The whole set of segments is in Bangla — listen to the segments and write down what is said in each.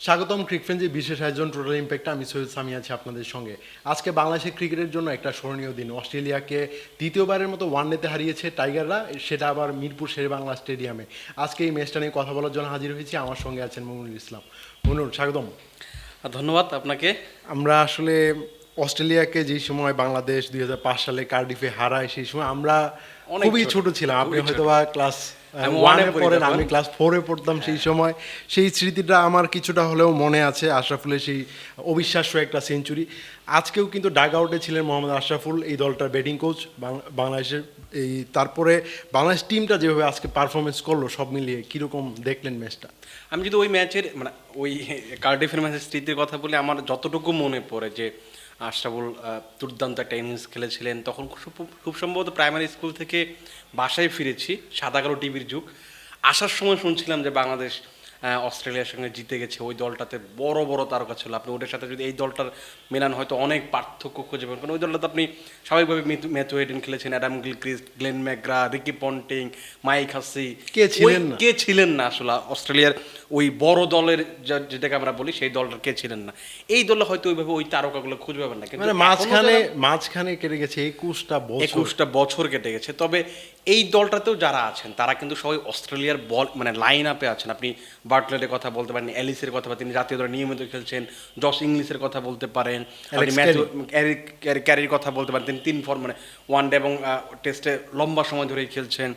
স্বাগতম ক্রিকফ্রেন্ডের বিশেষ আয়োজন টোটাল ইম্প্যাক্টে আমি সৈয়দ সামি আছি আপনাদের সঙ্গে। আজকে বাংলাদেশের ক্রিকেটের জন্য একটা স্মরণীয় দিন। অস্ট্রেলিয়াকে দ্বিতীয়বারের মতো ওয়ানডেতে হারিয়েছে টাইগাররা, সেটা আবার মিরপুর শেরেবাংলা স্টেডিয়ামে। আজকে এই ম্যাচটা নিয়ে কথা বলার জন্য হাজির হয়েছি। আমার সঙ্গে আছেন মুমিনুল ইসলাম। মুমিনুল, স্বাগতম। ধন্যবাদ আপনাকে। আমরা আসলে অস্ট্রেলিয়াকে যেই সময় বাংলাদেশ 2005 সালে কার্ডিফে হারায়, সেই সময় আমরা খুবই ছোট ছিলাম। আপনি হয়তো বা ক্লাস ওয়ানে পড়েন, আমি ক্লাস 4-এ পড়তাম সেই সময়। সেই স্মৃতিটা আমার কিছুটা হলেও মনে আছে। আশরাফুলের সেই অবিশ্বাস্য একটা সেঞ্চুরি। আজকেও কিন্তু ডাগ আউটে ছিলেন মোহাম্মদ আশরাফুল, এই দলটার ব্যাটিং কোচ বাংলাদেশের। এই তারপরে বাংলাদেশ টিমটা যেভাবে আজকে পারফরমেন্স করলো, সব মিলিয়ে কীরকম দেখলেন ম্যাচটা? আমি যদি ওই ম্যাচের ওই কার্ডিফের ম্যাচের স্মৃতির কথা বলি, আমার যতটুকু মনে পড়ে যে আশরাফুল দুর্দান্ত একটা ইনিংস খেলেছিলেন। তখন খুব সম্ভবত প্রাইমারি স্কুল থেকে বাসায় ফিরেছি, সাদা কালো টিভির যুগ। আসার সময় শুনছিলাম যে বাংলাদেশ অস্ট্রেলিয়ার সঙ্গে জিতে গেছে। ওই দলটাতে বড় বড় তারকা ছিল। আপনি ওটার সাথে যদি এই দলটার মেলান, হয়তো অনেক পার্থক্য খুঁজে পাবেন। কারণ ওই দলটাতে আপনি স্বাভাবিকভাবে ম্যাথু হেডেন খেলেছেন, Adam Gilchrist, Glenn McGrath, Ricky Ponting, Mike Hussey, কে ছিলেন না আসলে অস্ট্রেলিয়ার ওই বড় দলের যেটাকে আমরা বলি, সেই দলটার কে ছিলেন না। এই দলে হয়তো ওইভাবে ওই তারকাগুলো খুঁজে পাবেন না। কিন্তু মাঝখানে কেটে গেছে 21টা বছর কেটে গেছে। তবে এই দলটাতেও যারা আছেন তারা কিন্তু সবাই অস্ট্রেলিয়ার বল লাইন আপে আছেন। আপনি বার্টলেটের কথা বলতে পারেন, অ্যালিসের কথা বলতে, তিনি জাতীয় দলে নিয়মিত খেলছেন। জশ ইংলিশের কথা বলতে পারেন, ক্যারির কথা বলতে পারেন, তিনি 3 ওয়ানডে এবং টেস্টে লম্বা সময় ধরেই খেলছেন।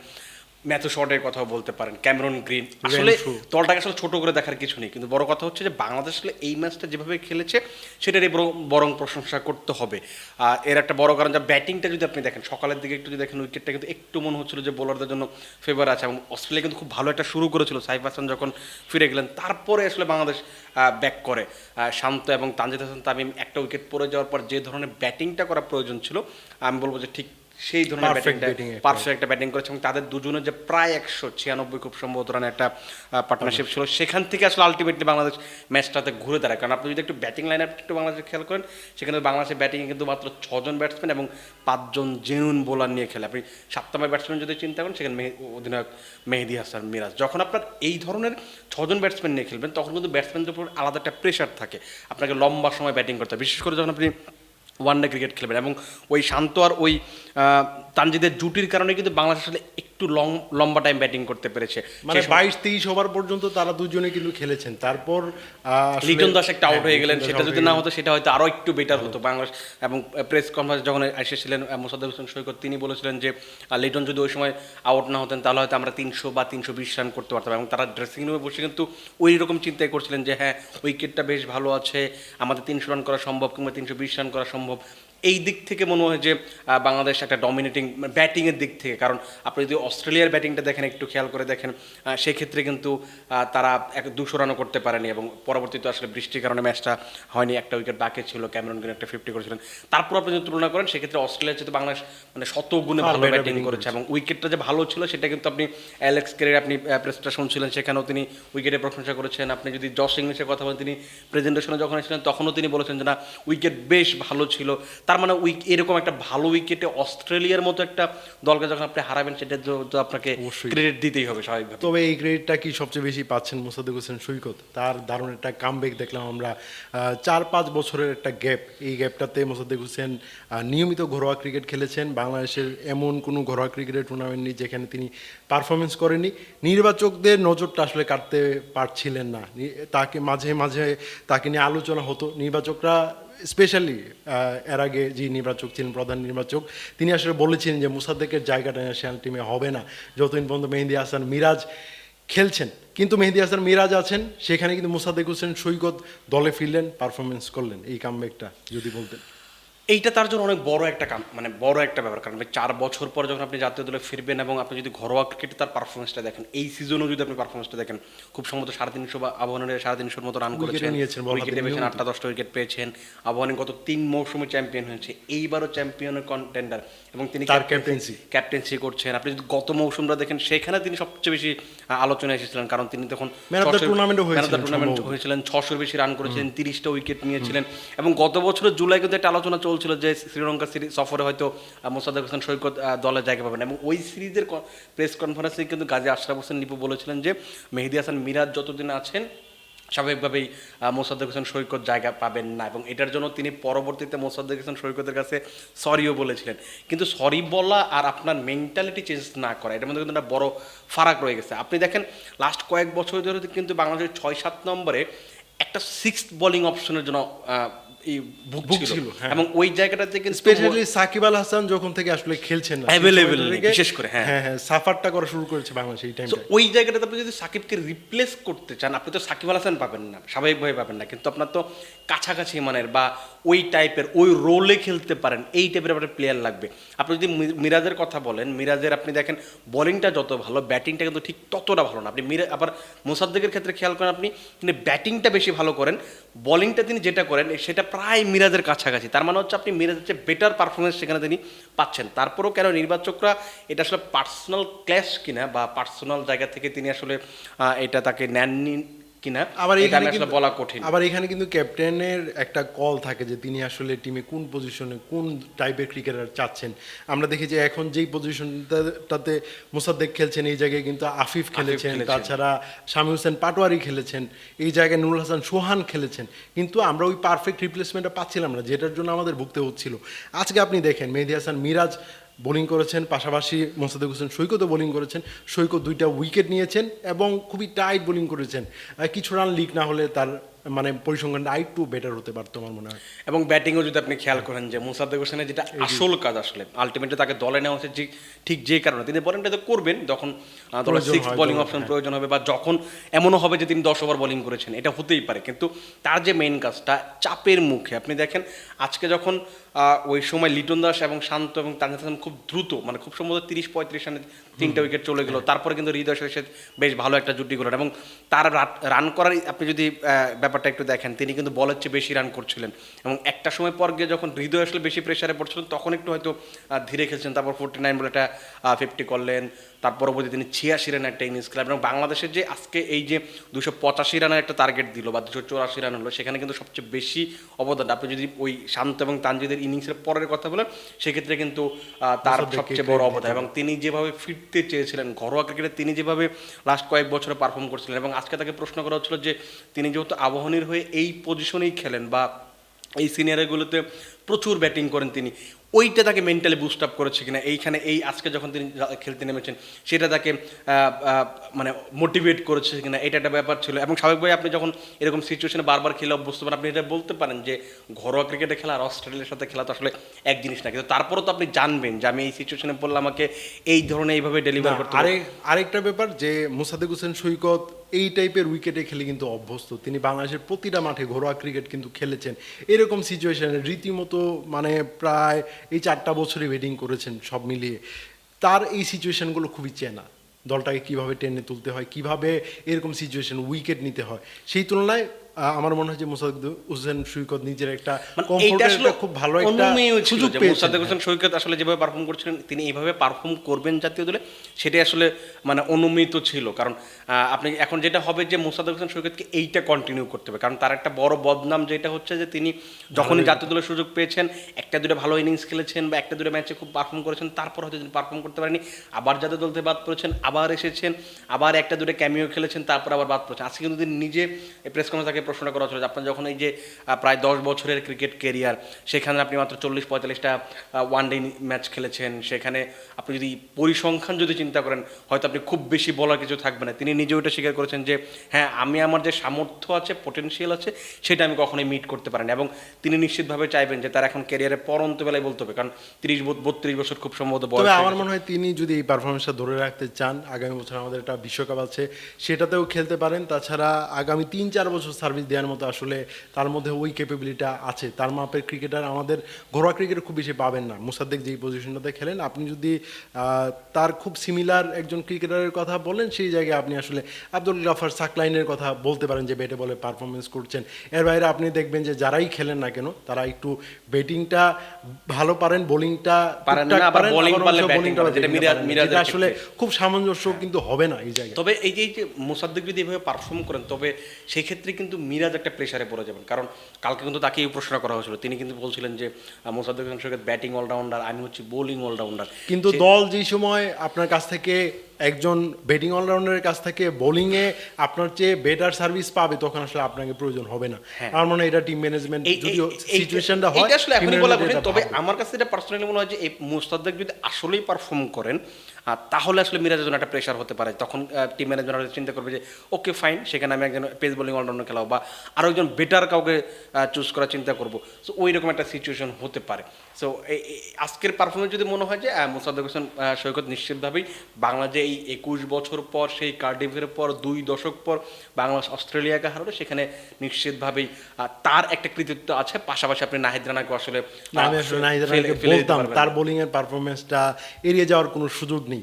ম্যাথু শটের কথাও বলতে পারেন, ক্যামেরন গ্রিন। আসলে দলটাকে আসলে ছোট করে দেখার কিছু নেই, কিন্তু বড় কথা হচ্ছে যে বাংলাদেশ আসলে এই ম্যাচটা যেভাবে খেলেছে সেটারই বরং প্রশংসা করতে হবে। এর একটা বড় কারণ, যা ব্যাটিংটা যদি আপনি দেখেন, সকালের দিকে একটু যদি দেখেন, উইকেটটা কিন্তু একটু মনে হচ্ছিল যে বোলারদের জন্য ফেভার আছে। এবং অস্ট্রেলিয়া কিন্তু খুব ভালো একটা শুরু করেছিল, সাইফ হাসান যখন ফিরে গেলেন। তারপরে আসলে বাংলাদেশ ব্যাক করে শান্ত এবং তানজিদ হাসান তামিম একটা উইকেট পড়ে যাওয়ার পর যে ধরনের ব্যাটিংটা করা প্রয়োজন ছিল, আমি বলবো যে ঠিক সেই ধরনের পারফেক্ট একটা ব্যাটিং করেছে। এবং তাদের দুজনের যে প্রায় 196 খুব সম্ভবত রানের একটা পার্টনারশিপ ছিল, সেখান থেকে আসলে আলটিমেটলি বাংলাদেশ ম্যাচটাতে ঘুরে দাঁড়ায়। কারণ আপনি যদি একটু ব্যাটিং লাইন আপ একটু বাংলাদেশে খেয়াল করেন, সেখানে বাংলাদেশের ব্যাটিংয়ে কিন্তু মাত্র 6 জন ব্যাটসম্যান এবং 5 জন জেনুইন বোলার নিয়ে খেলে। আপনি 7 নম্বর ব্যাটসম্যান যদি চিন্তা করেন, সেখানে অধিনায়ক মেহেদী হাসান মিরাজ। যখন আপনার এই ধরনের 6 জন ব্যাটসম্যান নিয়ে খেলবেন, তখন কিন্তু ব্যাটসম্যানদের উপর আলাদা একটা প্রেশার থাকে। আপনাকে লম্বা সময় ব্যাটিং করতে হয়, বিশেষ করে যখন আপনি ওয়ানডে ক্রিকেট খেলবেন। এবং ওই শান্ত আর ওই তানজিদের জুটির কারণে কিন্তু বাংলাদেশ আসলে একটু লম্বা টাইম ব্যাটিং করতে পেরেছে। 22-23 ওভার পর্যন্ত তারা দুজনে কিন্তু খেলেছেন। তারপর লিটন দাস একটা আউট হয়ে গেলেন, সেটা যদি না হতো সেটা হয়তো আরও একটু বেটার হতো বাংলাদেশ। এবং প্রেস কনফারেন্স যখন এসেছিলেন মোসাদ্দেক হোসেন সৈকত, তিনি বলেছিলেন যে লিটন যদি ওই সময় আউট না হতেন, তাহলে হয়তো আমরা 300 বা 320 রান করতে পারতাম। এবং তারা ড্রেসিং রুমে বসে কিন্তু ওই রকম চিন্তাই করছিলেন যে হ্যাঁ, উইকেটটা বেশ ভালো আছে, আমাদের 300 রান করা সম্ভব কিংবা 320 রান করা সম্ভব। এই দিক থেকে মনে হয় যে বাংলাদেশ একটা ডমিনেটিং ব্যাটিংয়ের দিক থেকে। কারণ আপনি যদি অস্ট্রেলিয়ার ব্যাটিংটা দেখেন, একটু খেয়াল করে দেখেন, সেক্ষেত্রে কিন্তু তারা 200 রানও করতে পারেনি। এবং পরবর্তীতে আসলে বৃষ্টির কারণে ম্যাচটা হয়নি, একটা উইকেট বাকি ছিল, ক্যামেরন গ্রিন একটা 50 করেছিলেন। তারপর আপনি যদি তুলনা করেন, সেক্ষেত্রে অস্ট্রেলিয়ার চেয়ে বাংলাদেশ শত গুণে ভালো ব্যাটিং করেছে। এবং উইকেটটা যে ভালো ছিল, সেটা কিন্তু আপনি অ্যালেক্স কেরির আপনি প্রেসটা শুনছিলেন, সেখানেও তিনি উইকেটের প্রশংসা করেছেন। আপনি যদি জশ ইংলিশের কথা বলেন, তিনি প্রেজেন্টেশনে যখন এসেছিলেন, তখনও তিনি বলেছেন যে না, উইকেট বেশ ভালো ছিল। তার মানে এরকম একটা ভালো উইকেটে অস্ট্রেলিয়ার মতো একটা দলকে যখন আপনি হারাবেন, সেটা তো আপনাকে ক্রেডিট দিতেই হবে স্বাভাবিকভাবে। তবে এই ক্রেডিটটা কি সবচেয়ে বেশি পাচ্ছেন মোসাদ্দেক হোসেন সৈকত। তার দারুণ একটা কামব্যাক দেখলাম আমরা। 4-5 বছরের একটা গ্যাপ, এই গ্যাপটাতে মোসাদ্দেক হোসেন নিয়মিত ঘরোয়া ক্রিকেট খেলেছেন। বাংলাদেশের এমন কোনো ঘরোয়া ক্রিকেটের টুর্নামেন্ট নেই যেখানে তিনি পারফরমেন্স করেনি। নির্বাচকদের নজরটা আসলে কাটতে পারছিলেন না, তাকে মাঝে মাঝে তাকে নিয়ে আলোচনা হতো। নির্বাচকরা স্পেশালি এর আগে যে নির্বাচক ছিলেন, প্রধান নির্বাচক, তিনি আসলে বলেছিলেন যে মুসাদ্দেকের জায়গাটা ন্যাশনাল টিমে হবে না যতদিন পর্যন্ত মেহেদী হাসান মিরাজ খেলছেন। কিন্তু মেহেদী হাসান মিরাজ আছেন, সেখানে কিন্তু মোসাদ্দেক হোসেন সৈকত দলে ফিরলেন, পারফরমেন্স করলেন। এই কামব্যাকটা যদি বলতেন। এইটা তার জন্য অনেক বড় একটা বড় একটা ব্যাপার। কারণ 4 বছর পর যখন আপনি জাতীয় দলে ফিরবেন, এবং আপনি যদি ঘরোয়া ক্রিকেটে তার পারফরমেন্সটা দেখেন, এই সিজনেও যদি আপনি পারফরমেন্সটা দেখেন, খুব সম্ভবত 350 বা আবাহনীর 350 মতো রান করেছেন, উইকেটে পেয়েছেন 8টা-10টা উইকেট পেয়েছেন। আবাহনী গত 3 মৌসুমে চ্যাম্পিয়ন হয়েছে, এইবারও চ্যাম্পিয়নের কন্টেন্ডার, এবং তিনি ক্যাপ্টেন্সি করছেন। আপনি যদি গত মৌসুমটা দেখেন, সেখানে তিনি সবচেয়ে বেশি আলোচনায় এসেছিলেন। কারণ তিনি তখন টুর্নামেন্ট হয়েছিলেন, 600-র বেশি রান করেছিলেন, 30টা উইকেট নিয়েছিলেন। এবং গত বছরের জুলাই কিন্তু একটা আলোচনা চলছিল যে শ্রীলঙ্কা সিরিজ সফরে হয়তো মোসাদ্দেক হোসেন সৈকত দলে জায়গা পাবেন। এবং ওই সিরিজের প্রেস কনফারেন্সে কিন্তু গাজী আশরাফ হোসেন নিপু বলেছিলেন যে মেহেদী হাসান মিরাজ যতদিন আছেন, স্বাভাবিকভাবেই মোসাদ্দেক হোসেন সৈকত জায়গা পাবেন না, এবং এটার জন্য তিনি পরবর্তীতে মোসাদ্দেক হোসেন সৈকতের কাছে সরিও বলেছিলেন। কিন্তু সরি বলা আর আপনার মেন্টালিটি চেঞ্জ না করা, এটার মধ্যে কিন্তু একটা বড় ফারাক রয়ে গেছে। আপনি দেখেন লাস্ট কয়েক বছর ধরে কিন্তু বাংলাদেশের 6-7 নম্বরে একটা সিক্স বোলিং অপশনের জন্য এই বুক ছিল, হ্যাঁ। এবং ওই জায়গাটাতে কিন্তু স্পেশালি সাকিব আল হাসান যখন থেকে আসলে খেলছেন না, অ্যাভেলেবেল বিশেষ করে হ্যাঁ হ্যাঁ সাফারটা করা শুরু করেছে বাংলাদেশ এই তো টাইমটা। ওই জায়গাটাতে আপনি যদি সাকিবকে রিপ্লেস করতে চান, আপনি তো সাকিব আল হাসান পাবেন না, স্বাভাবিকভাবে পাবেন না, কিন্তু আপনার তো কাছাকাছি মানের বা ওই টাইপের ওই রোলে খেলতে পারেন এই টাইপের আপনার প্লেয়ার লাগবে। আপনি যদি মিরাজের কথা বলেন, মিরাজের আপনি দেখেন বোলিংটা যত ভালো, ব্যাটিংটা কিন্তু ঠিক ততটা ভালো না। আপনি আবার মোসাদ্দেকের ক্ষেত্রে খেয়াল করেন, আপনি কিন্তু ব্যাটিংটা বেশি ভালো করেন, বোলিংটা তিনি যেটা করেন সেটা প্রায় মিরাজের কাছাকাছি। তার মানে হচ্ছে আপনি মিরাজের চেয়ে বেটার পারফরমেন্স সেখানে তিনি পাচ্ছেন। তারপরেও কেন নির্বাচকরা এটা আসলে পার্সোনাল ক্ল্যাশ কিনা বা পার্সোনাল জায়গা থেকে তিনি আসলে এটা তাকে নেননি কিনা, আবার এটা এখানে আমি আসলে বলা কঠিন। আবার এখানে কিন্তু ক্যাপ্টেনের একটা কল থাকে যে তিনি আসলে টিমে কোন পজিশনে কোন টাইপের ক্রিকেটার চাচ্ছেন। আমরা দেখি যে এখন যেই পজিশনটাতে মোসাদ্দেক খেলছেন এই জায়গায় কিন্তু আফিফ খেলেছেন, তাছাড়া শামী হোসেন পাটোয়ারি খেলেছেন, এই জায়গায় নুরুল হাসান সোহান খেলেছেন, কিন্তু আমরা ওই পারফেক্ট রিপ্লেসমেন্টটা পাচ্ছিলাম না, যেটার জন্য আমাদের ভুগতে হচ্ছিল। আজকে আপনি দেখেন মেহেদী হাসান মিরাজ বোলিং করেছেন, পাশাপাশি মোসাদ্দেক হোসেন সৈকতও বোলিং করেছেন, সৈকত 2টা উইকেট নিয়েছেন এবং খুবই টাইট বোলিং করেছেন। কিছু রান লিক না হলে তার মানে পরিসংখ্যানটা আরেকটু বেটার হতে পারতো আমার মনে হয়। এবং ব্যাটিংও যদি আপনি খেয়াল করেন যে মোসাদ্দেক হোসেনের যেটা আসল কাজ আসলে আলটিমেটলি তাকে দলে নেওয়া হচ্ছে ঠিক যে কারণে তিনি বোলিংটা তো করবেন যখন দলের সিক্স বোলিং অপশন প্রয়োজন হবে, বা যখন এমনও হবে যে তিনি 10 ওভার বোলিং করেছেন, এটা হতেই পারে। কিন্তু তার যে মেইন কাজটা চাপের মুখে, আপনি দেখেন আজকে যখন ওই সময় লিটন দাস এবং শান্ত এবং তানজিদ হাসান খুব দ্রুত মানে খুব সম্ভবত 30-35 রানে 3টা উইকেট চলে গেল, তারপরে কিন্তু হৃদয় শেষে বেশ ভালো একটা জুটি করলেন, এবং তার রান করার আপনি যদি ব্যাপারটা একটু দেখেন, তিনি কিন্তু বলের চেয়ে বেশি রান করছিলেন, এবং একটা সময় পর গিয়ে যখন হৃদয় আসলে বেশি প্রেশারে পড়ছিলেন তখন একটু হয়তো ধীরে খেলছেন, তারপর 49 বলে একটা 50 করলেন, তার পরবর্তী তিনি 86 রানের একটা ইনিংস খেলেন। এবং বাংলাদেশের যে আজকে এই যে 285 রানের একটা টার্গেট দিল বা 284 রান হলো, সেখানে কিন্তু সবচেয়ে বেশি অবদান, আপনি যদি ওই শান্ত এবং তানজিদের ইনিংসের পরের কথা বলেন সেক্ষেত্রে কিন্তু তার সবচেয়ে বড় অবদান। এবং তিনি যেভাবে ফিরতে চেয়েছিলেন ঘরোয়া ক্রিকেটে, তিনি যেভাবে লাস্ট কয়েক বছরে পারফর্ম করছিলেন, এবং আজকে তাকে প্রশ্ন করা হচ্ছিল যে তিনি যেহেতু আবাহনীর হয়ে এই পজিশনেই খেলেন বা এই সিনিয়রগুলোতে প্রচুর ব্যাটিং করেন, তিনি ওইটা তাকে মেন্টালি বুস্ট আপ করেছে কিনা, এইখানে এই আজকে যখন তিনি খেলতে নেমেছেন সেটা তাকে মানে মোটিভেট করেছে কিনা, এটা একটা ব্যাপার ছিল। এবং স্বাভাবিকভাবে আপনি যখন এরকম সিচুয়েশনে বারবার খেলে অভ্যস্ত পারেন, আপনি এটা বলতে পারেন যে ঘরোয়া ক্রিকেটে খেলা আর অস্ট্রেলিয়ার সাথে খেলা তো আসলে এক জিনিস না, কিন্তু তারপরও তো আপনি জানবেন যে আমি এই সিচুয়েশনে পড়লে আমাকে এই ধরনের এইভাবে ডেলিভার করতে হবে। আরেকটা ব্যাপার যে মোসাদ্দেক হোসেন সৈকত এই টাইপের উইকেটে খেলে কিন্তু অভ্যস্ত, তিনি বাংলাদেশের প্রতিটা মাঠে ঘরোয়া ক্রিকেট কিন্তু খেলেছেন। এরকম সিচুয়েশনে রীতিমতো মানে প্রায় এই 4টা বছরই ব্যাটিং করেছেন সব মিলিয়ে, তার এই সিচুয়েশনগুলো খুবই চেনা, দলটাকে কিভাবে টেনে তুলতে হয়, কিভাবে এরকম সিচুয়েশন উইকেট নিতে হয়। সেই তুলনায় আমার মনে হয় যে মোসাদ্দেক হোসেন সৈকত নিজের একটা খুব ভালো একটা সুযোগ পেয়েছেন। মোসাদ্দেক হোসেন সৈকত আসলে যেভাবে পারফর্ম করছিলেন, তিনি এইভাবে পারফর্ম করবেন জাতীয় দলে, সেটাই আসলে মানে অনুমিত ছিল। কারণ আপনি এখন যেটা হবে যে মোসাদ্দেক হোসেন সৈকতকে এইটা কন্টিনিউ করতে হবে, কারণ তার একটা বড় বদনাম যেটা হচ্ছে যে তিনি যখনই জাতীয় দলের সুযোগ পেয়েছেন, 1-2 ভালো ইনিংস খেলেছেন বা 1-2 ম্যাচে খুব পারফর্ম করেছেন, তারপর হয়তো তিনি পারফর্ম করতে পারেনি, আবার জাতীয় দল থেকে বাদ পড়েছেন, আবার এসেছেন, আবার 1-2 ক্যামিও খেলেছেন, তারপর আবার বাদ পড়েছেন। আজকে কিন্তু তিনি নিজে প্রেস কনফারেন্সে প্রশ্ন করা হচ্ছিল যে আপনার যখন এই যে প্রায় 10 বছরের ক্রিকেট ক্যারিয়ার, সেখানে আপনি মাত্র 40-45টা ওয়ানডে ম্যাচ খেলেছেন, সেখানে আপনি যদি পরিসংখ্যান যদি চিন্তা করেন হয়তো আপনি খুব বেশি বলার কিছু থাকবে না। তিনি নিজে ওইটা স্বীকার করেছেন যে হ্যাঁ, আমি আমার যে সামর্থ্য আছে, পটেনশিয়াল আছে, সেটা আমি কখনোই মিট করতে পারিনি, এবং তিনি নিশ্চিতভাবে চাইবেন যে তার এখন ক্যারিয়ারের পরন্ত বেলায় বলতে হবে, কারণ 30-32 বছর খুব সম্ভবত বয়স। তবে আমার মনে হয় তিনি যদি এই পারফরমেন্সটা ধরে রাখতে চান, আগামী বছর আমাদের একটা বিশ্বকাপ আছে, সেটাতেও খেলতে পারেন। তাছাড়া আগামী 3-4 বছর সার্ভিস দেওয়ার মতো আসলে তার মধ্যে ওই ক্যাপাবিলিটিটা আছে। তার মাপের ক্রিকেটার আমাদের ঘরোয়া ক্রিকেটে খুব বেশি পাবেন না। মোসাদ্দেক যেই পজিশনটাতে খেলেন, আপনি যদি তার খুব সিমিলার একজন ক্রিকেটারের কথা বলেন, সেই জায়গায় আপনি আসলে আব্দুল গাফার সাকলাইনের কথা বলতে পারেন যে ব্যাটে বলে পারফরমেন্স করছেন। এর বাইরে আপনি দেখবেন যে যারাই খেলেন না কেন তারা একটু ব্যাটিংটা ভালো পারেন, বোলিংটা যেটা আসলে খুব সামঞ্জস্য কিন্তু হবে না এই জায়গায়। তবে এই যে মোসাদ্দেক যদি এভাবে পারফর্ম করেন, তবে সেই ক্ষেত্রে কিন্তু মিরাজ একটা প্রেশারে পড়ে যাবেন, কারণ কালকে কিন্তু তাকে এই প্রশ্ন করা হয়েছিল, তিনি কিন্তু বলছিলেন যে মোসাদ্দেক হোসেন সৈকত ব্যাটিং অলরাউন্ডার, আমি হচ্ছি বোলিং অলরাউন্ডার। কিন্তু দল যেই সময় আপনার কাছ থেকে একজন ব্যাটিং অলরাউন্ডারের কাছ থেকে বোলিংয়ে আপনার চেয়ে বেটার সার্ভিস পাবে, তখন আসলে আপনাকে প্রয়োজন হবে না। আমার মনে হয় এটা টিম ম্যানেজমেন্ট যদিও সিচুয়েশনটা হয়, এটা আসলে team এখনই বলা management কঠিন, এটা তবে ভাবে। আমার কাছে এটা পার্সোনালি মনে হয় যে এই মুস্তাফিজ যদি আসলেই পারফর্ম করেন তাহলে আসলে মিরাজের জন্য একটা প্রেশার হতে পারে। তখন টিম ম্যানেজমেন্ট চিন্তা করবে যে ওকে ফাইন, সেখানে আমি একজন পেস বোলিং অলরাউন্ডার খেলাবো বা আরও একজন বেটার কাউকে চুজ করার চিন্তা করবো। সো ওই রকম একটা সিচুয়েশন হতে পারে। সো আজকের পারফরমেন্স যদি মনে হয় যে মোসাদ্দেক হোসেন সৈকত নিশ্চিতভাবেই বাংলা যে এই 21 বছর পর সেই কার্ডিফের পর 2 দশক পর বাংলাদেশ অস্ট্রেলিয়াকে হারালো, সেখানে নিশ্চিতভাবেই তার একটা কৃতিত্ব আছে। পাশাপাশি আপনি নাহিদ রানাকে আসলে না, আমি আসলে নাহিদ ফেলে রানাকে দিতে বলতাম পারবেন তার না। বোলিং এর পারফরমেন্সটা এড়িয়ে যাওয়ার কোনো সুযোগ নেই।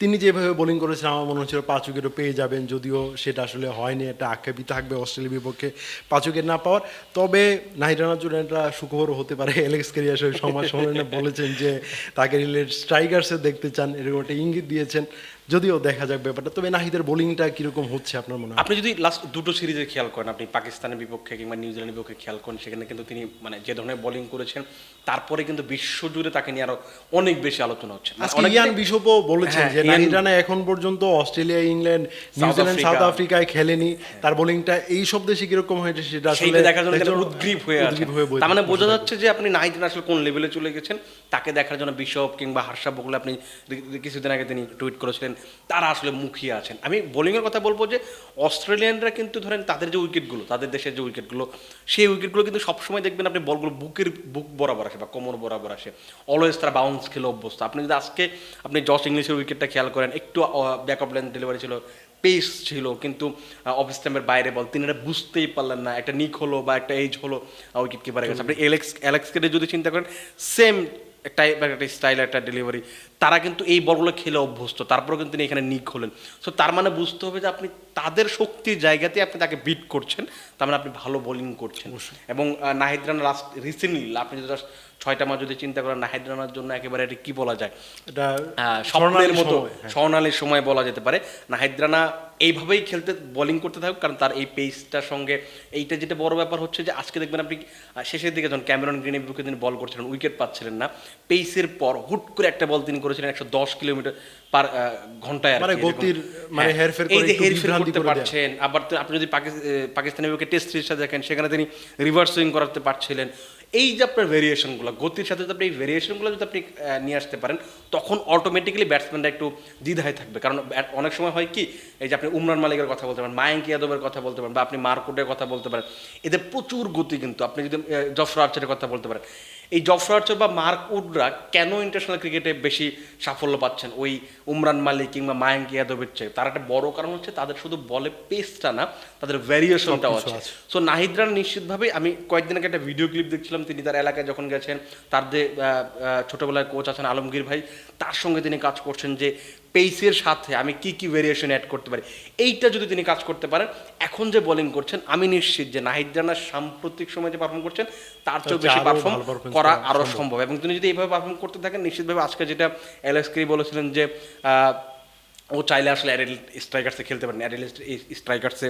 তিনি যেভাবে বোলিং করেছেন আমার মনে হচ্ছিল 5 উইকেটও পেয়ে যাবেন, যদিও সেটা আসলে হয়নি। একটা আক্ষেপই থাকবে অস্ট্রেলিয়ার বিপক্ষে 5 উইকেট না পাওয়ার। তবে নাহিদ রানার জন্য একটা সুখবরও হতে পারে। অ্যালেক্স কেরিয়াস ওই সমাজ সম্মেলনে বলেছেন যে তাকে রিলেট স্ট্রাইকার্সে দেখতে চান, এরকম একটা ইঙ্গিত দিয়েছেন। যদিও দেখা যাক ব্যাপারটা। তবে নাহিদের বোলিংটা কিরকম হচ্ছে আপনার মনে হয়? আপনি যদি লাস্ট দুটো সিরিজে খেয়াল করেন, আপনি পাকিস্তানের বিপক্ষে কিংবা নিউজিল্যান্ডের বিপক্ষে খেয়াল করেন, সেখানে কিন্তু তিনি মানে যে ধরনের বোলিং করেছেন তারপরে কিন্তু বিশ্বজুড়ে তাকে নিয়ে আরো অনেক বেশি আলোচনা হচ্ছে। আজকে ইয়ান বিশপও বলেছেন যে নাহিদ রানা এখন পর্যন্ত অস্ট্রেলিয়া, ইংল্যান্ড, নিউজিল্যান্ড, সাউথ আফ্রিকায় খেলেনি। তার বোলিংটা এই সব দেশে কিরকম হয়েছে সেটা আসলে সেইটা দেখার জন্য তারা উদ্গ্রীব হয়ে আছে। বইতে তার মানে বোঝা যাচ্ছে যে আপনি নাহিদ রানা আসলে কোন লেভেলে চলে গেছেন, তাকে দেখার জন্য বিশপ কিংবা হার্ষা বকুল আপনি কিছুদিন আগে তিনি টুইট করেছিলেন, তারা আসলে মুখিয়ে আছেন। আমি বোলিংয়ের কথা বলবো যে অস্ট্রেলিয়ানরা কিন্তু ধরেন তাদের যে উইকেটগুলো, তাদের দেশের যে উইকেটগুলো, সেই উইকেটগুলো কিন্তু সবসময় দেখবেন আপনি বলগুলো বুক বরাবর আসে বা কোমর বরাবর আসে। অলওয়েজ তারা বাউন্স খেলে অভ্যস্ত। আপনি যদি আজকে আপনি জস ইংলিশের উইকেটটা খেয়াল করেন, একটু ব্যাক অফ লেন্থ ডেলিভারি ছিল, পেস ছিল, কিন্তু অফ স্ট্যাম্পের বাইরে বল, তিনি এটা বুঝতেই পারলেন না। একটা নিক হলো বা একটা এজ হলো, উইকেট কিপারে গেছে। আপনি অ্যালেক্সকে যদি চিন্তা করেন, সেম একটা স্টাইল, একটা ডেলিভারি, তারা কিন্তু এই বলগুলো খেলে অভ্যস্ত, তারপরেও কিন্তু তিনি এখানে নিক হলেন। সো তার মানে বুঝতে হবে যে আপনি তাদের শক্তির জায়গাতে আপনি তাকে বিট করছেন, তার মানে আপনি ভালো বোলিং করছেন। এবং নাহিদ রানা লাস্ট রিসেন্টলি আপনি যদি 6টা ম্যাচ যদি চিন্তা করেন, নাহিদ রানার জন্য একেবারে এটা কি বলা যায়, এটা স্বপ্নের মতো সময়, হ্যাঁ। স্বর্ণালীর সময় বলা যেতে পারে। নাহিদ রানা এইভাবেই খেলতে বোলিং করতে থাকুক, কারণ তার এই পেসটার সঙ্গে এইটা যেটা বড় ব্যাপার হচ্ছে যে আজকে দেখবেন আপনি শেষের দিকে যখন ক্যামেরন গ্রিনের বিপক্ষে তিনি বল করছিলেন, উইকেট পাচ্ছিলেন না, পেসের পর হুট করে একটা বল তিনি করেছিলেন 110 কিলোমিটার পার ঘন্টায়, মানে গতির মানে হেরফের করে একটু হেরফের বিভ্রান্তি করতে করে দেয়া। পারছেন। আবার আপনি যদি পাকিস্তানের বিপক্ষে টেস্ট সিরিজটা দেখেন, সেখানে তিনি রিভার্স সুইং করাতে পারছিলেন। এই যে আপনার ভেরিয়েশনগুলো, গতির সাথে যদি আপনি এই ভেরিয়েশনগুলো যদি আপনি নিয়ে আসতে পারেন, তখন অটোমেটিক্যালি ব্যাটসম্যানরা একটু দ্বিধায় থাকবে। কারণ অনেক সময় হয় কি, এই যে আপনি উমরান মালিকের কথা বলতে পারেন, মায়াঙ্ক ইয়াদবের কথা বলতে পারেন, বা আপনি মার্কুটের কথা বলতে পারেন, এদের প্রচুর গতি। কিন্তু আপনি যদি জফর আর্চারের কথা বলতে পারেন, এই জফর আর্চার বা মার্ক উডরা কেন ইন্টারন্যাশনাল ক্রিকেটে বেশি সাফল্য পাচ্ছেন ওই উমরান মালিক কিংবা মায়াঙ্ক ইয়াদবের চেয়ে, তার একটা বড় কারণ হচ্ছে তাদের শুধু বলে পেসটা না, তাদের ভ্যারিয়েশনটাও আছে। সো নাহিদ রানা নিশ্চিতভাবে, আমি কয়েকদিন আগে একটা ভিডিও ক্লিপ দেখছিলাম, তিনি তার এলাকায় যখন গেছেন, তার যে ছোটবেলায় কোচ আছেন আলমগীর ভাই, তার সঙ্গে তিনি কাজ করছেন যে পেসের সাথে আমি কি কি ভেরিয়েশন অ্যাড করতে পারি। এইটা যদি তিনি কাজ করতে পারেন, এখন যে বোলিং করছেন, আমি নিশ্চিত যে নাহিদ রানা সাম্প্রতিক সময় যে পারফর্ম করছেন তার চেয়েও বেশি পারফর্ম করা আরও সম্ভব। এবং তিনি যদি এইভাবে পারফর্ম করতে থাকেন, নিশ্চিতভাবে আজকে যেটা অ্যালেক্স কেরি বলেছিলেন যে ও চাইলে আসলে অ্যাডেল স্ট্রাইকার্সে খেলতে পারেন, অ্যাডেল স্ট্রাইকার্সে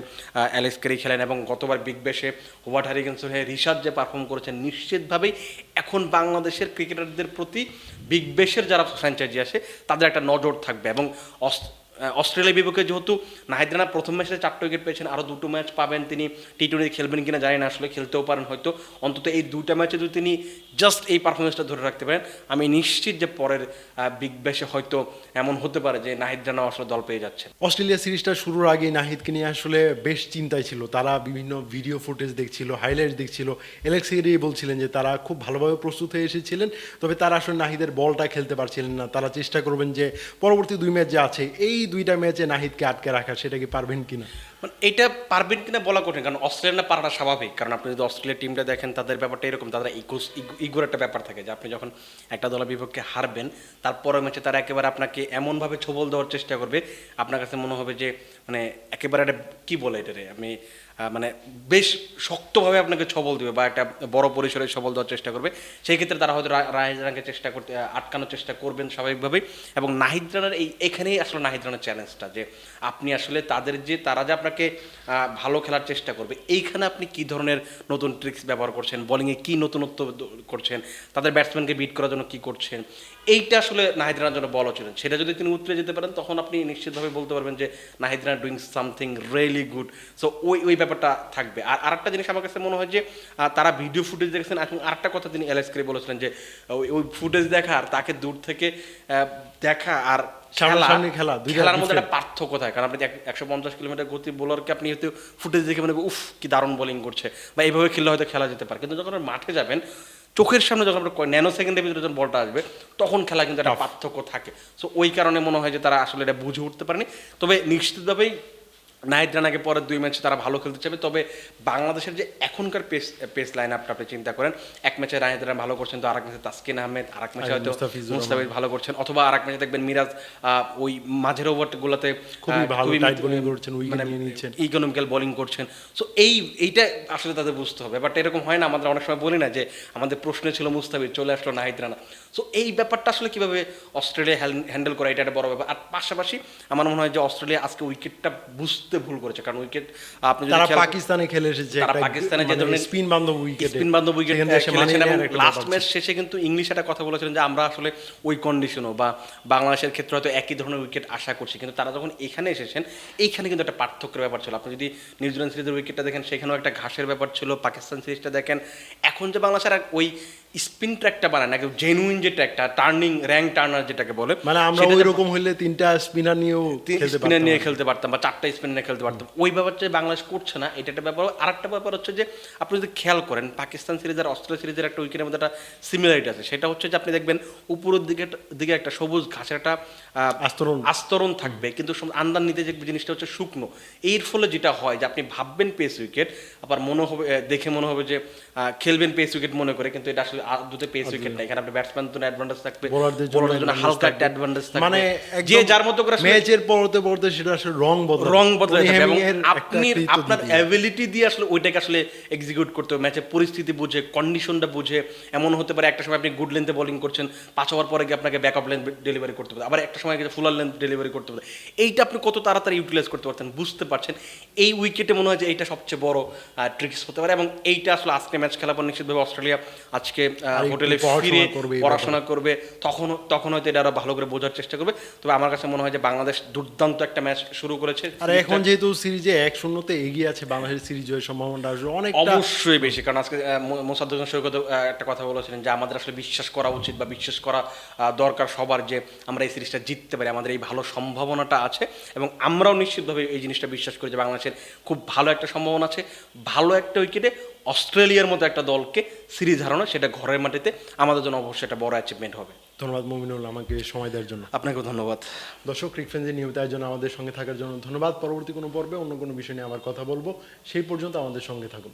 অ্যালেক্স কেরি খেলেন। এবং গতবার বিগ ব্যাশে হোয়াট হারিকেন্সের হয়ে রিশাদ যে পারফর্ম করেছেন, নিশ্চিতভাবেই এখন বাংলাদেশের ক্রিকেটারদের প্রতি বিগ ব্যাশের যারা ফ্র্যাঞ্চাইজি আছে তাদের একটা নজর থাকবে। এবং অস্ট্রেলিয়ার বিপক্ষে যেহেতু নাহিদ রানা প্রথম ম্যাচে 4টা উইকেট পেয়েছেন, আরও 2টো ম্যাচ পাবেন। তিনি টি20 খেলবেন কিনা জানি না, আসলে খেলতেও পারেন হয়তো। অন্তত এই 2টা ম্যাচে যদি তিনি জাস্ট এই পারফরমেন্সটা ধরে রাখতে পারেন, আমি নিশ্চিত যে পরের বিগ ব্যাশে হয়তো এমন হতে পারে যে নাহিদ রানা আসলে দল পেয়ে যাচ্ছে। অস্ট্রেলিয়া সিরিজটা শুরুর আগেই নাহিদকে নিয়ে আসলে বেশ চিন্তায় ছিল তারা। বিভিন্ন ভিডিও ফুটেজ দেখছিল, হাইলাইটস দেখছিল। অ্যালেক্স কেরি বলছিলেন যে তারা খুব ভালোভাবে প্রস্তুত হয়ে এসেছিলেন, তবে তারা আসলে নাহিদের বলটা খেলতে পারছিলেন না। তারা চেষ্টা করবেন যে পরবর্তী 2 ম্যাচ যে আছে, এই 2টা ম্যাচে নাহিদকে আটকে রাখা, সেটা কি পারবেন কিনা? মানে এটা পারবেন কিনা বলা কঠিন, কারণ অস্ট্রেলিয়া পারাটা স্বাভাবিক। কারণ আপনি যদি অস্ট্রেলিয়ার টিমটা দেখেন, তাদের ব্যাপারটা এরকম, তাদের ইগোর একটা ব্যাপার থাকে যে আপনি যখন একটা দলের বিপক্ষে হারবেন, তারপরের ম্যাচে তারা একেবারে আপনাকে এমনভাবে ছোবল দেওয়ার চেষ্টা করবে, আপনার কাছে মনে হবে যে মানে একেবারে একটা কী বলে এটারে, আমি মানে বেশ শক্তভাবে আপনাকে ছবল দেবে বা একটা বড় পরিসরে ছবল দেওয়ার চেষ্টা করবে। সেই ক্ষেত্রে তারা হয়তো নাহিদ রানাকে চেষ্টা করতে আটকানোর চেষ্টা করবেন স্বাভাবিকভাবেই। এবং নাহিদ রানার এখানেই আসলে নাহিদ রানার চ্যালেঞ্জটা, যে আপনি আসলে তাদের যে তারা যে আপনাকে আপনাকে ভালো খেলার চেষ্টা করবে। এইখানে আপনি কি ধরনের নতুন ট্রিক্স ব্যবহার করছেন, বোলিংয়ে কি নতুনত্ব করছেন, তাদের ব্যাটসম্যানকে বিট করার জন্য কি করছেন, এইটা আসলে নাহিদ রানার জন্য বলা ছিল। সেটা যদি তিনি উতরে যেতে পারেন তখন আপনি নিশ্চিতভাবে বলতে পারবেন যে Nahid Rana doing something really good. So ওই ব্যাপারটা থাকবে। আর আরেকটা জিনিস আমার কাছে মনে হয় যে তারা ভিডিও ফুটেজ দেখেছেন, এবং আরেকটা কথা তিনি এলএস করে বলেছিলেন যে ওই ফুটেজ দেখা আর তাকে দূর থেকে দেখা আর সামনাসামনি খেলার মধ্যে একটা পার্থক্য থাকে। কারণ আপনি 150 কিলোমিটার গতি বোলারকে আপনি হয়তো ফুটেজ দেখে মানে উফ কি দারুণ বোলিং করছে, বা এইভাবে খেললে হয়তো খেলা যেতে পারে, কিন্তু যখন আপনি মাঠে যাবেন চোখের সামনে যখন আপনার ন্যানো সেকেন্ডের ভিতরে যখন বলটা আসবে তখন খেলা কিন্তু একটা পার্থক্য থাকে। সো ওই কারণে মনে হয় যে তারা আসলে এটা বুঝে উঠতে পারেনি। তবে নিশ্চিতভাবেই নাহিদ রানাকে পরের 2 ম্যাচে তারা ভালো খেলতে চাইবে। তবে বাংলাদেশের যে এখনকার পেস লাইন আপটা আপনি চিন্তা করেন, এক ম্যাচে নাহিদ রানা ভালো করছেন, তো আরেক ম্যাচে তাসকিন আহমেদ, আরেক ম্যাচে হয়তো মুস্তাফিজ ভালো করছেন, অথবা আরেক ম্যাচে দেখবেন মিরাজ ওই মাঝের ওভারগুলোতে খুবই ভালো টাইট বোলিং করছেন, উইকেট নিয়ে নিচ্ছেন, ইকোনমিক্যাল বোলিং করছেন। সো এইটা আসলে তাদের বুঝতে হবে। বাট এরকম হয় না, আমাদের অনেক সময় বলি না যে আমাদের প্রশ্নে ছিল মুস্তাফিজ, চলে আসলো নাহিদ রানা। সো এই ব্যাপারটা আসলে কিভাবে অস্ট্রেলিয়া হ্যান্ডেল করে, এটা একটা বড় ব্যাপার। আর পাশাপাশি আমার মনে হয় যে অস্ট্রেলিয়া আজকে উইকেটটা বুঝতে ভুল করেছে, কারণ উইকেট আপনি তারা পাকিস্তানে খেলে এসেছে, তারা পাকিস্তানে যে ধরনের স্পিন বান্ধব উইকেট খেলেছেন, এবং লাস্ট ম্যাচ শেষে কিন্তু ইংলিশ একটা কথা বলেছিলেন যে আমরা আসলে ওই কন্ডিশনও বা বাংলাদেশের ক্ষেত্রে হয়তো একই ধরনের উইকেট আশা করছি, কিন্তু তারা যখন এখানে এসেছেন এইখানে কিন্তু একটা পার্থক্যের ব্যাপার ছিল। আপনি যদি নিউজিল্যান্ড সিরিজের উইকেটটা দেখেন সেখানেও একটা ঘাসের ব্যাপার ছিল, পাকিস্তান সিরিজটা দেখেন এখন যে বাংলাদেশের ওই স্পিন ট্র্যাকটা বানায় না, জেনুইন যে ট্র্যাকটা টার্নিং র্যাঙ্ক টার্নার যেটাকে বলে, মানে আমরা ওই রকম হইলে 3টা স্পিনার নিয়েও স্পিনার নিয়ে খেলতে পারতাম বা 4টা স্পিনার নিয়ে খেলতে পারতাম। ওই ব্যাপারটা বাংলাদেশ করছে না, এটা একটা ব্যাপার। আরেকটা ব্যাপার হচ্ছে যে আপনি যদি খেয়াল করেন পাকিস্তান সিরিজ আর অস্ট্রেলিয়া সিরিজের একটা উইকেটের মধ্যে একটা সিমিলারিটি আছে, সেটা হচ্ছে যে আপনি দেখবেন উপরের দিকে একটা সবুজ ঘাসের একটা আস্তরণ থাকবে, কিন্তু আন্দার নিতে যে জিনিসটা হচ্ছে শুকনো। এর ফলে যেটা হয় যে আপনি ভাববেন পেস উইকেট, আবার মনে হবে দেখে মনে হবে যে খেলবেন পেস উইকেট মনে করে, কিন্তু এটা আসলে দুটো পেস উইকেট না। এখানে আপনি ব্যাটসম্যান জন্য অ্যাডভান্টেজ থাকবে, বোলারদের জন্য হালকা একটা অ্যাডভান্টেজ থাকবে, মানে যে যার মতো করে ম্যাচের পরতে সেটা আসলে রং বদলে যাবে, এবং আপনি আপনার অ্যাবিলিটি দিয়ে আসলে ওইটাকে আসলে এক্সিকিউট করতে হবে, ম্যাচের পরিস্থিতি বুঝে, কন্ডিশনটা বুঝে। এমন হতে পারে একটা সময় আপনি গুড লেন্থে বোলিং করছেন, 5 ওভার পরে গিয়ে আপনাকে ব্যাকআপ লেন্থ ডেলিভারি করতে হবে, আবার একটা সময় গিয়ে ফুলার লেন্থ ডেলিভারি করতে হবে। এইটা আপনি কত তাড়াতাড়ি ইউটিলাইজ করতে পারছেন বুঝতে পারছেন। এই উইকেটে মনে হয় যে এইটা সবচেয়ে বড় ট্রিক্স হতে পারে, এবং এইটা আসলে আজকে ম্যাচ খেলার পর নিশ্চিতভাবে অস্ট্রেলিয়া আজকে হোটেলে ফিরে পড়াশোনা করবে, তখন হয়তো এটা আরো ভালো করে বোঝার চেষ্টা করবে। তবে আমার কাছে মনে হয় যে বাংলাদেশ দুর্দান্ত একটা ম্যাচ শুরু করেছে, আর এখন যেহেতু সিরিজে 1-0 এগিয়ে আছে, বাংলাদেশের সিরিজ জয়ের সম্ভাবনাটা আসলে অনেকটা অবশ্যই বেশি। কারণ আজকে মোসাদ্দেক হোসেন সৈকত একটা কথা বলেছিলেন যে আমাদের আসলে বিশ্বাস করা উচিত বা বিশ্বাস করা দরকার সবার, যে আমরা এই সিরিজটা জিততে পারি, আমাদের এই ভালো সম্ভাবনাটা আছে, এবং আমরাও নিশ্চিতভাবে এই জিনিসটা বিশ্বাস করি যে বাংলাদেশের খুব ভালো একটা সম্ভাবনা আছে ভালো একটা উইকেটে অস্ট্রেলিয়ার মতো একটা দলকে সিরিজ হারানো, সেটা ঘরের মাটিতে আমাদের জন্য অবশ্যই একটা বড় অ্যাচিভমেন্ট হবে। ধন্যবাদ মুমিনুল আমাকে সময় দেওয়ার জন্য। আপনাকেও ধন্যবাদ। দর্শক, ক্রিক ফ্রেন্ডসের নিয়মিত আয়োজন আমাদের সঙ্গে থাকার জন্য ধন্যবাদ। পরবর্তী কোনো পর্বে অন্য কোনো বিষয় নিয়ে আবার কথা বলবো, সেই পর্যন্ত আমাদের সঙ্গে থাকুন।